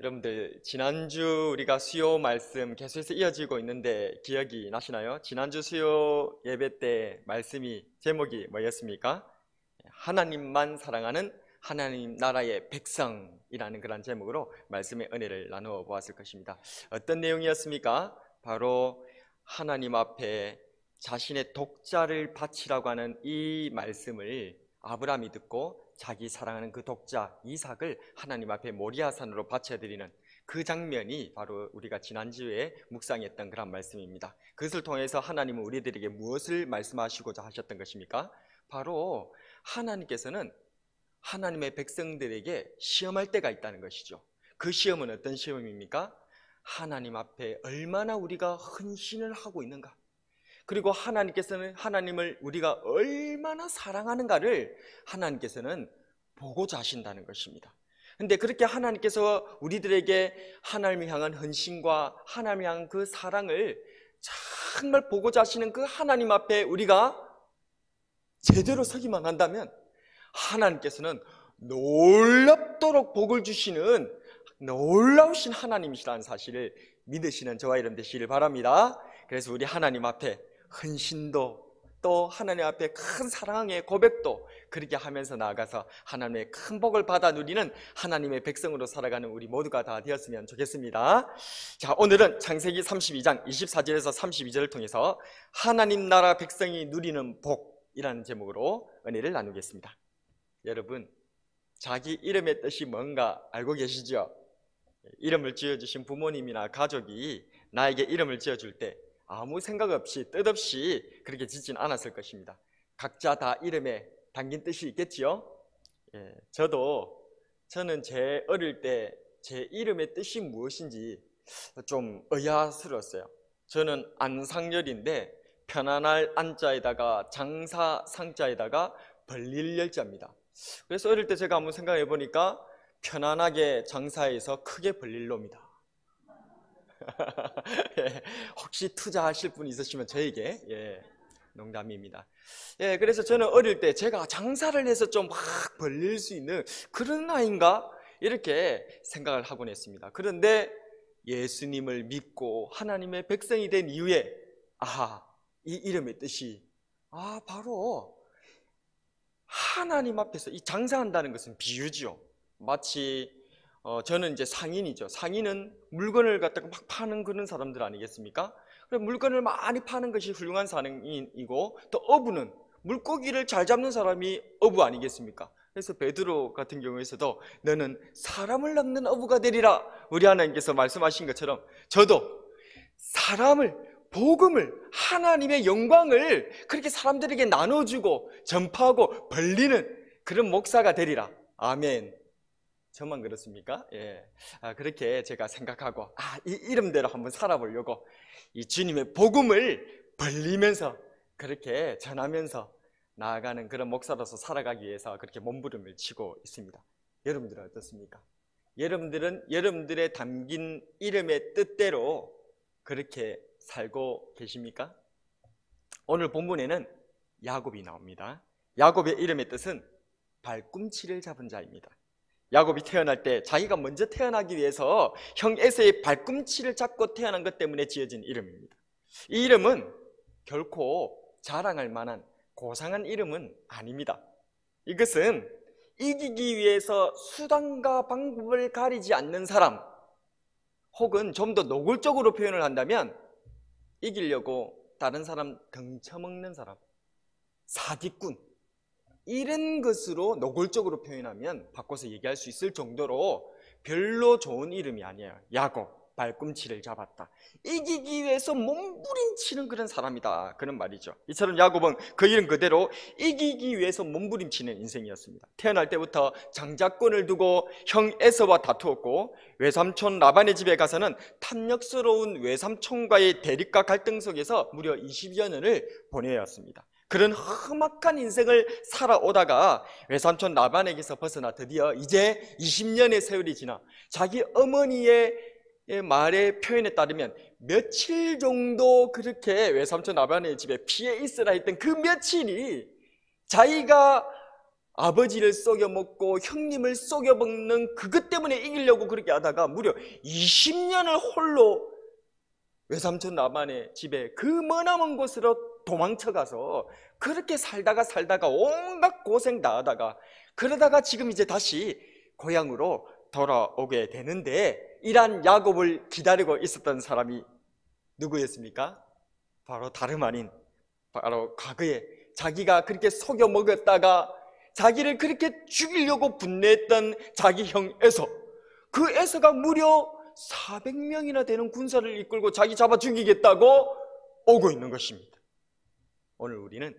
여러분들 지난주 우리가 수요 말씀 계속해서 이어지고 있는데 기억이 나시나요? 지난주 수요 예배 때 말씀이 제목이 뭐였습니까? 하나님만 사랑하는 하나님 나라의 백성이라는 그런 제목으로 말씀의 은혜를 나누어 보았을 것입니다. 어떤 내용이었습니까? 바로 하나님 앞에 자신의 독자를 바치라고 하는 이 말씀을 아브라함이 듣고 자기 사랑하는 그 독자 이삭을 하나님 앞에 모리아산으로 바쳐드리는 그 장면이 바로 우리가 지난주에 묵상했던 그런 말씀입니다. 그것을 통해서 하나님은 우리들에게 무엇을 말씀하시고자 하셨던 것입니까? 바로 하나님께서는 하나님의 백성들에게 시험할 때가 있다는 것이죠. 그 시험은 어떤 시험입니까? 하나님 앞에 얼마나 우리가 헌신을 하고 있는가, 그리고 하나님께서는 하나님을 우리가 얼마나 사랑하는가를 하나님께서는 보고자 하신다는 것입니다. 그런데 그렇게 하나님께서 우리들에게 하나님을 향한 헌신과 하나님을 향한 그 사랑을 정말 보고자 하시는 그 하나님 앞에 우리가 제대로 서기만 한다면 하나님께서는 놀랍도록 복을 주시는 놀라우신 하나님이시라는 사실을 믿으시는 저와 여러분 되시길 바랍니다. 그래서 우리 하나님 앞에 헌신도 또 하나님 앞에 큰 사랑의 고백도 그렇게 하면서 나아가서 하나님의 큰 복을 받아 누리는 하나님의 백성으로 살아가는 우리 모두가 다 되었으면 좋겠습니다. 자, 오늘은 창세기 32장 24절에서 32절을 통해서 하나님 나라 백성이 누리는 복이라는 제목으로 은혜를 나누겠습니다. 여러분, 자기 이름의 뜻이 뭔가 알고 계시죠? 이름을 지어주신 부모님이나 가족이 나에게 이름을 지어줄 때 아무 생각 없이 뜻없이 그렇게 짓진 않았을 것입니다. 각자 다 이름에 담긴 뜻이 있겠지요? 저는 제 어릴 때 제 이름의 뜻이 무엇인지 좀 의아스러웠어요. 저는 안상열인데 편안할 안자에다가 장사 상자에다가 벌릴 열자입니다. 그래서 어릴 때 제가 한번 생각해 보니까 편안하게 장사해서 크게 벌릴 놈이다. 혹시 투자하실 분 있으시면 저에게 농담입니다. 그래서 저는 어릴 때 제가 장사를 해서 좀 막 벌릴 수 있는 그런 아이인가 이렇게 생각을 하곤 했습니다. 그런데 예수님을 믿고 하나님의 백성이 된 이후에 이 이름의 뜻이 바로 하나님 앞에서 이 장사한다는 것은 비유죠. 마치 저는 이제 상인이죠. 상인은 물건을 갖다가 막 파는 그런 사람들 아니겠습니까? 물건을 많이 파는 것이 훌륭한 상인이고, 또 어부는 물고기를 잘 잡는 사람이 어부 아니겠습니까? 그래서 베드로 같은 경우에서도 너는 사람을 낚는 어부가 되리라 우리 하나님께서 말씀하신 것처럼 저도 사람을, 복음을, 하나님의 영광을 그렇게 사람들에게 나눠주고 전파하고 벌리는 그런 목사가 되리라. 아멘. 저만 그렇습니까? 그렇게 제가 생각하고 이 이름대로 한번 살아보려고 이 주님의 복음을 벌리면서 그렇게 전하면서 나아가는 그런 목사로서 살아가기 위해서 그렇게 몸부림을 치고 있습니다. 여러분들은 어떻습니까? 여러분들은 여러분들의 담긴 이름의 뜻대로 그렇게 살고 계십니까? 오늘 본문에는 야곱이 나옵니다. 야곱의 이름의 뜻은 발꿈치를 잡은 자입니다. 야곱이 태어날 때 자기가 먼저 태어나기 위해서 형 에서의 발꿈치를 잡고 태어난 것 때문에 지어진 이름입니다. 이 이름은 결코 자랑할 만한 고상한 이름은 아닙니다. 이것은 이기기 위해서 수단과 방법을 가리지 않는 사람, 혹은 좀 더 노골적으로 표현을 한다면 이기려고 다른 사람 등쳐먹는 사람, 사기꾼, 이런 것으로 노골적으로 표현하면 바꿔서 얘기할 수 있을 정도로 별로 좋은 이름이 아니에요. 야곱, 발꿈치를 잡았다. 이기기 위해서 몸부림치는 그런 사람이다, 그런 말이죠. 이처럼 야곱은 그 이름 그대로 이기기 위해서 몸부림치는 인생이었습니다. 태어날 때부터 장자권을 두고 형 에서와 다투었고, 외삼촌 라반의 집에 가서는 탐욕스러운 외삼촌과의 대립과 갈등 속에서 무려 20여 년을 보내야 했습니다. 그런 험악한 인생을 살아오다가 외삼촌 라반에게서 벗어나 드디어 이제 20년의 세월이 지나 자기 어머니의 말의 표현에 따르면 며칠 정도 그렇게 외삼촌 라반의 집에 피해 있으라 했던 그 며칠이 자기가 아버지를 속여먹고 형님을 속여먹는 그것 때문에 이기려고 그렇게 하다가 무려 20년을 홀로 외삼촌 라반의 집에 그 머나먼 곳으로 도망쳐가서 그렇게 살다가 온갖 고생 다 하다가 그러다가 지금 이제 다시 고향으로 돌아오게 되는데, 이란 야곱을 기다리고 있었던 사람이 누구였습니까? 바로 다름 아닌 바로 과거에 자기가 그렇게 속여 먹었다가 자기를 그렇게 죽이려고 분노했던 자기 형 에서, 그 에서가 무려 400명이나 되는 군사를 이끌고 자기 잡아 죽이겠다고 오고 있는 것입니다. 오늘 우리는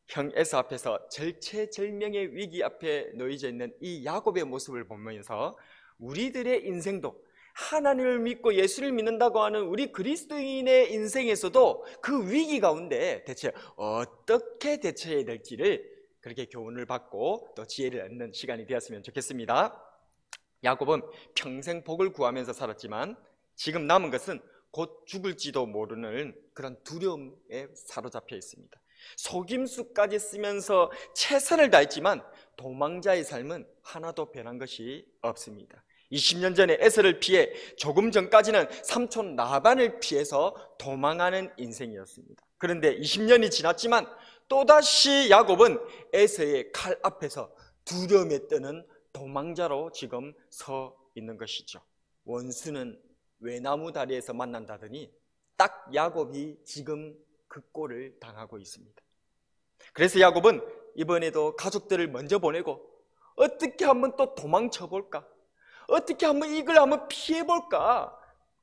형 에서 앞에서 절체절명의 위기 앞에 놓여져 있는 이 야곱의 모습을 보면서 우리들의 인생도, 하나님을 믿고 예수를 믿는다고 하는 우리 그리스도인의 인생에서도 그 위기 가운데 대체 어떻게 대처해야 될지를 그렇게 교훈을 받고 또 지혜를 얻는 시간이 되었으면 좋겠습니다. 야곱은 평생 복을 구하면서 살았지만 지금 남은 것은 곧 죽을지도 모르는 그런 두려움에 사로잡혀 있습니다. 속임수까지 쓰면서 최선을 다했지만 도망자의 삶은 하나도 변한 것이 없습니다. 20년 전에 에서를 피해 조금 전까지는 삼촌 라반을 피해서 도망하는 인생이었습니다. 그런데 20년이 지났지만 또다시 야곱은 에서의 칼 앞에서 두려움에 떠는 도망자로 지금 서 있는 것이죠. 원수는 외나무 다리에서 만난다더니 딱 야곱이 지금 그 꼴을 당하고 있습니다. 그래서 야곱은 이번에도 가족들을 먼저 보내고 어떻게 한번 또 도망쳐 볼까, 어떻게 한번 이걸 한번 피해 볼까,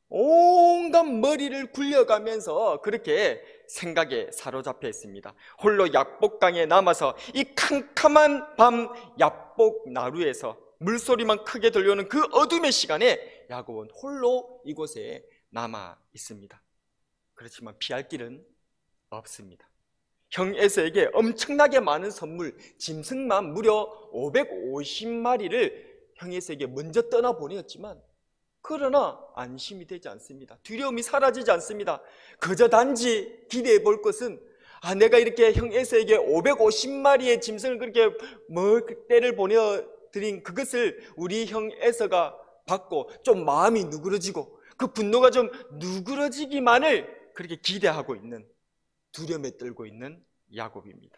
온갖 머리를 굴려가면서 그렇게 생각에 사로잡혀 있습니다. 홀로 야복강에 남아서 이 캄캄한 밤 야복 나루에서 물소리만 크게 들려오는 그 어둠의 시간에 야곱은 홀로 이곳에 남아 있습니다. 그렇지만 피할 길은 없습니다. 형 에서에게 엄청나게 많은 선물, 짐승만 무려 550마리를 형 에서에게 먼저 떠나보내었지만 그러나 안심이 되지 않습니다. 두려움이 사라지지 않습니다. 그저 단지 기대해 볼 것은 내가 이렇게 형 에서에게 550마리의 짐승을 그렇게 때를 보내드린 그것을 우리 형 에서가 받고 좀 마음이 누그러지고 그 분노가 좀 누그러지기만을 그렇게 기대하고 있는, 두려움에 떨고 있는 야곱입니다.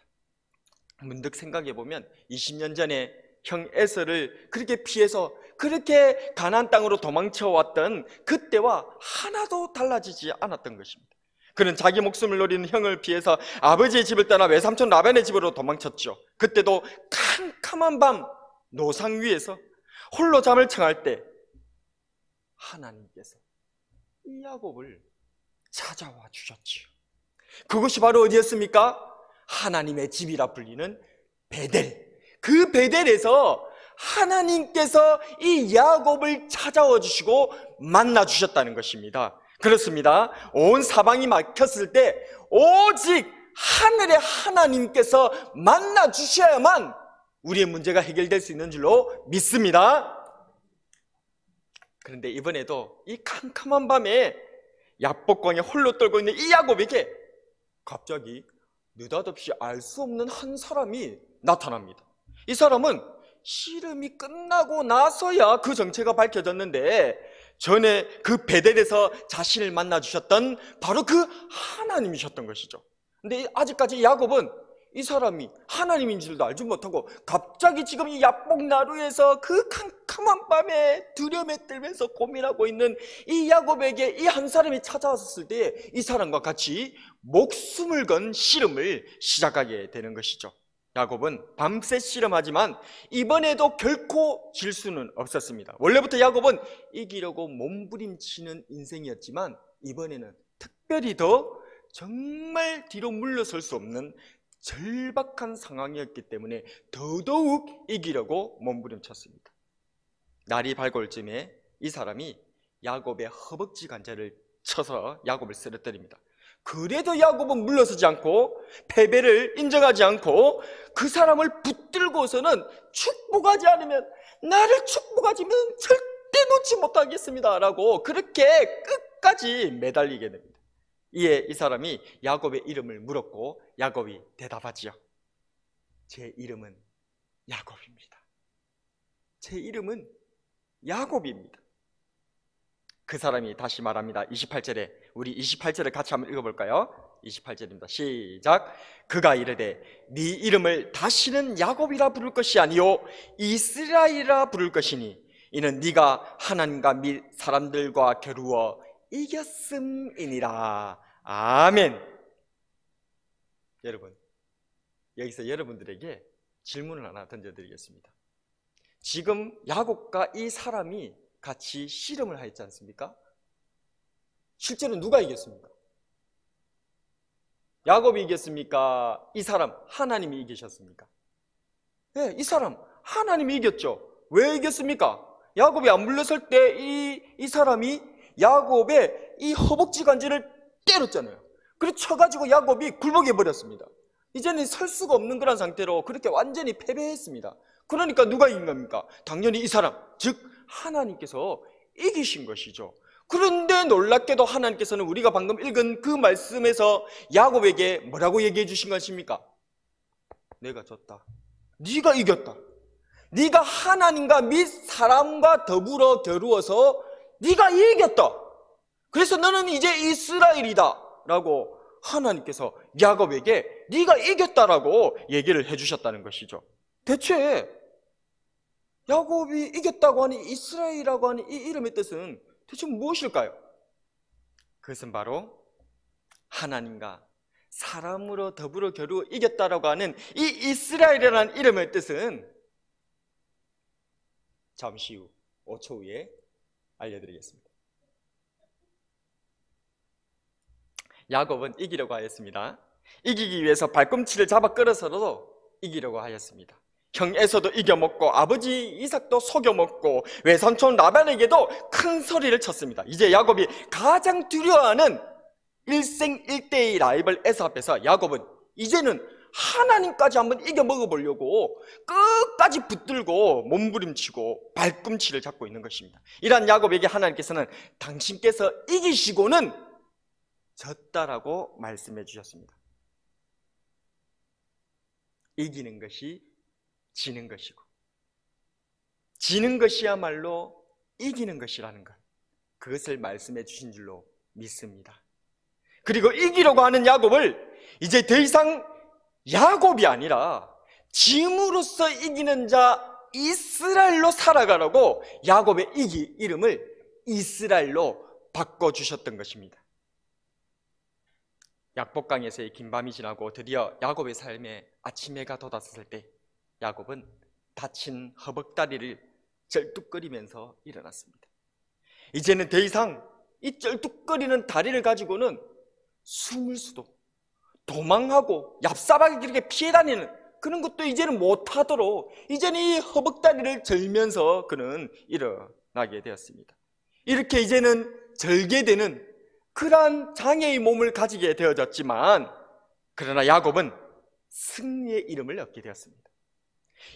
문득 생각해 보면 20년 전에 형 에서를 그렇게 피해서 그렇게 가나안 땅으로 도망쳐 왔던 그때와 하나도 달라지지 않았던 것입니다. 그는 자기 목숨을 노리는 형을 피해서 아버지의 집을 떠나 외삼촌 라반의 집으로 도망쳤죠. 그때도 캄캄한 밤 노상 위에서 홀로 잠을 청할 때 하나님께서 이 야곱을 찾아와 주셨지요. 그것이 바로 어디였습니까? 하나님의 집이라 불리는 베델. 그 베델에서 하나님께서 이 야곱을 찾아와 주시고 만나 주셨다는 것입니다. 그렇습니다. 온 사방이 막혔을 때 오직 하늘의 하나님께서 만나 주셔야만 우리의 문제가 해결될 수 있는 줄로 믿습니다. 그런데 이번에도 이 캄캄한 밤에 야복강에 홀로 떨고 있는 이 야곱에게 갑자기 느닷없이 알 수 없는 한 사람이 나타납니다. 이 사람은 씨름이 끝나고 나서야 그 정체가 밝혀졌는데 전에 그 베델에서 자신을 만나 주셨던 바로 그 하나님이셨던 것이죠. 근데 아직까지 야곱은 이 사람이 하나님인 줄도 알지 못하고 갑자기 지금 이 야복나루에서 그 캄캄한 밤에 두려움에 떨면서 고민하고 있는 이 야곱에게 이 한 사람이 찾아왔을 때 이 사람과 같이 목숨을 건 씨름을 시작하게 되는 것이죠. 야곱은 밤새 씨름하지만 이번에도 결코 질 수는 없었습니다. 원래부터 야곱은 이기려고 몸부림치는 인생이었지만 이번에는 특별히 더 정말 뒤로 물러설 수 없는 절박한 상황이었기 때문에 더더욱 이기려고 몸부림쳤습니다. 날이 밝을 즈음에 이 사람이 야곱의 허벅지 관절을 쳐서 야곱을 쓰러뜨립니다. 그래도 야곱은 물러서지 않고 패배를 인정하지 않고 그 사람을 붙들고서는 축복하지 않으면, 나를 축복하지면 절대 놓지 못하겠습니다 라고 그렇게 끝까지 매달리게 됩니다. 이에 이 사람이 야곱의 이름을 물었고 야곱이 대답하지요. 제 이름은 야곱입니다. 제 이름은 야곱입니다. 그 사람이 다시 말합니다. 28절에, 우리 28절을 같이 한번 읽어볼까요? 28절입니다. 시작. 그가 이르되 네 이름을 다시는 야곱이라 부를 것이 아니요 이스라엘이라 부를 것이니 이는 네가 하나님과 및 사람들과 겨루어 이겼음이니라. 아멘. 여러분, 여기서 여러분들에게 질문을 하나 던져드리겠습니다. 지금 야곱과 이 사람이 같이 씨름을 하였지 않습니까? 실제로 누가 이겼습니까? 야곱이 이겼습니까? 이 사람 하나님이 이기셨습니까? 네, 이 사람 하나님이 이겼죠. 왜 이겼습니까? 야곱이 안 물러설 때 이 사람이 야곱의 이 허벅지 관절을 때렸잖아요. 그래서 쳐가지고 야곱이 굴복해 버렸습니다. 이제는 설 수가 없는 그런 상태로 그렇게 완전히 패배했습니다. 그러니까 누가 이긴 겁니까? 당연히 이 사람, 즉 하나님께서 이기신 것이죠. 그런데 놀랍게도 하나님께서는 우리가 방금 읽은 그 말씀에서 야곱에게 뭐라고 얘기해 주신 것입니까? 내가 졌다. 네가 이겼다. 네가 하나님과 및 사람과 더불어 겨루어서 네가 이겼다. 그래서 너는 이제 이스라엘이다 라고 하나님께서 야곱에게 네가 이겼다라고 얘기를 해주셨다는 것이죠. 대체 야곱이 이겼다고 하니 이스라엘이라고 하니 이 이름의 뜻은 대체 무엇일까요? 그것은 바로 하나님과 사람으로 더불어 겨루 이겼다라고 하는 이 이스라엘이라는 이름의 뜻은 잠시 후 5초 후에 알려드리겠습니다. 야곱은 이기려고 하였습니다. 이기기 위해서 발꿈치를 잡아 끌어서도 이기려고 하였습니다. 형 에서도 이겨먹고 아버지 이삭도 속여먹고 외삼촌 라반에게도 큰 소리를 쳤습니다. 이제 야곱이 가장 두려워하는 일생일대의 라이벌 에서 앞에서 야곱은 이제는 하나님까지 한번 이겨먹어보려고 끝까지 붙들고 몸부림치고 발꿈치를 잡고 있는 것입니다. 이러한 야곱에게 하나님께서는 당신께서 이기시고는 졌다라고 말씀해 주셨습니다. 이기는 것이 지는 것이고 지는 것이야말로 이기는 것이라는 것, 그것을 말씀해 주신 줄로 믿습니다. 그리고 이기려고 하는 야곱을 이제 더 이상 야곱이 아니라 짐으로써 이기는 자 이스라엘로 살아가라고 야곱의 이름을 이스라엘로 바꿔주셨던 것입니다. 약복강에서의 긴 밤이 지나고 드디어 야곱의 삶에 아침 해가 돋았을 때 야곱은 다친 허벅다리를 쩔뚝거리면서 일어났습니다. 이제는 더 이상 이 쩔뚝거리는 다리를 가지고는 숨을 수도 도망하고 얍삽하게 그렇게 피해 다니는 그런 것도 이제는 못하도록 이제는 이 허벅다리를 절면서 그는 일어나게 되었습니다. 이렇게 이제는 절개되는 그러한 장애의 몸을 가지게 되어졌지만 그러나 야곱은 승리의 이름을 얻게 되었습니다.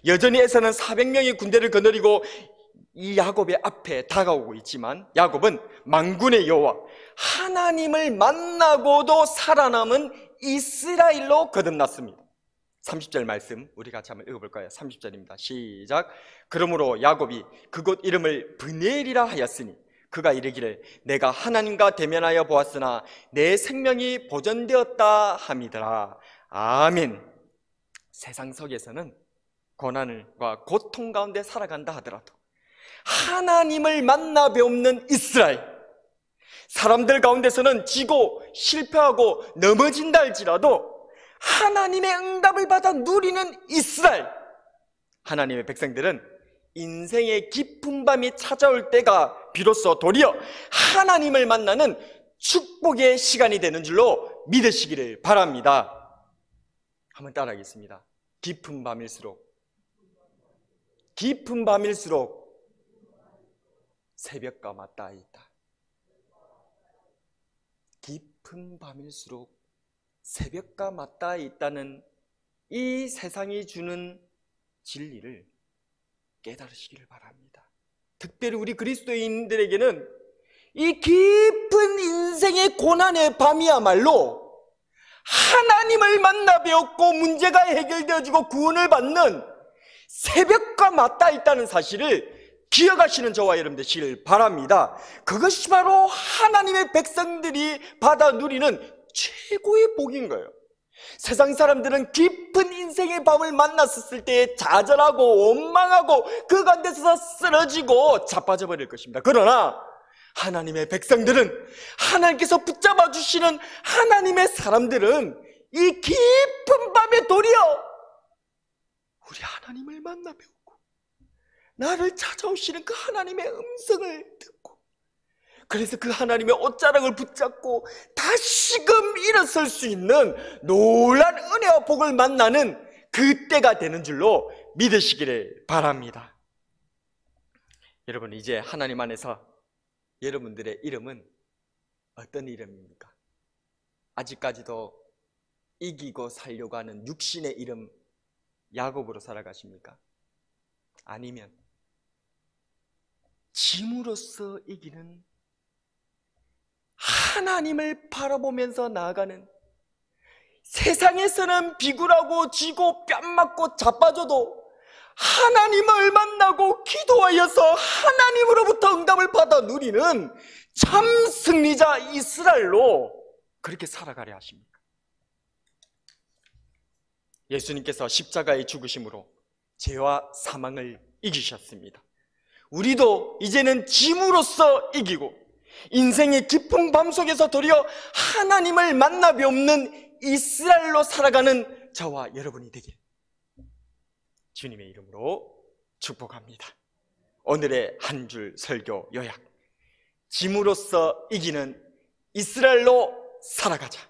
여전히 에서는 400명의 군대를 거느리고 이 야곱의 앞에 다가오고 있지만 야곱은 만군의 여호와 하나님을 만나고도 살아남은 이스라엘로 거듭났습니다. 30절 말씀 우리 같이 한번 읽어볼까요? 30절입니다. 시작. 그러므로 야곱이 그곳 이름을 브니엘이라 하였으니 그가 이르기를 내가 하나님과 대면하여 보았으나 내 생명이 보존되었다 함이더라. 아멘. 세상 속에서는 고난과 고통 가운데 살아간다 하더라도 하나님을 만나 배우는 이스라엘, 사람들 가운데서는 지고 실패하고 넘어진다 할지라도 하나님의 응답을 받아 누리는 이스라엘, 하나님의 백성들은 인생의 깊은 밤이 찾아올 때가 비로소 도리어 하나님을 만나는 축복의 시간이 되는 줄로 믿으시기를 바랍니다. 한번 따라하겠습니다. 깊은 밤일수록 새벽과 맞닿아 있다. 깊은 밤일수록 새벽과 맞닿아 있다는 이 세상이 주는 진리를 깨달으시기를 바랍니다. 특별히 우리 그리스도인들에게는 이 깊은 인생의 고난의 밤이야말로 하나님을 만나 배웠고 문제가 해결되어지고 구원을 받는 새벽과 맞닿아 있다는 사실을 기억하시는 저와 여러분 되시길 바랍니다. 그것이 바로 하나님의 백성들이 받아 누리는 최고의 복인 거예요. 세상 사람들은 깊은 인생의 밤을 만났을 때 좌절하고 원망하고 그 가운데서 쓰러지고 자빠져 버릴 것입니다. 그러나 하나님의 백성들은, 하나님께서 붙잡아 주시는 하나님의 사람들은 이 깊은 밤에 도리어 우리 하나님을 만나 배우고 나를 찾아오시는 그 하나님의 음성을 듣고, 그래서 그 하나님의 옷자락을 붙잡고 다시금 일어설 수 있는 놀란 은혜와 복을 만나는 그때가 되는 줄로 믿으시기를 바랍니다. 여러분, 이제 하나님 안에서 여러분들의 이름은 어떤 이름입니까? 아직까지도 이기고 살려고 하는 육신의 이름 야곱으로 살아가십니까? 아니면 짐으로써 이기는 하나님을 바라보면서 나아가는, 세상에서는 비굴하고 지고 뺨 맞고 자빠져도 하나님을 만나고 기도하여서 하나님으로부터 응답을 받아 누리는 참 승리자 이스라엘로 그렇게 살아가려 하십니까? 예수님께서 십자가의 죽으심으로 죄와 사망을 이기셨습니다. 우리도 이제는 짐으로써 이기고 인생의 깊은 밤 속에서 도리어 하나님을 만나 뵙는 이스라엘로 살아가는 저와 여러분이 되길 주님의 이름으로 축복합니다. 오늘의 한 줄 설교 요약: 짐으로써 이기는 이스라엘로 살아가자.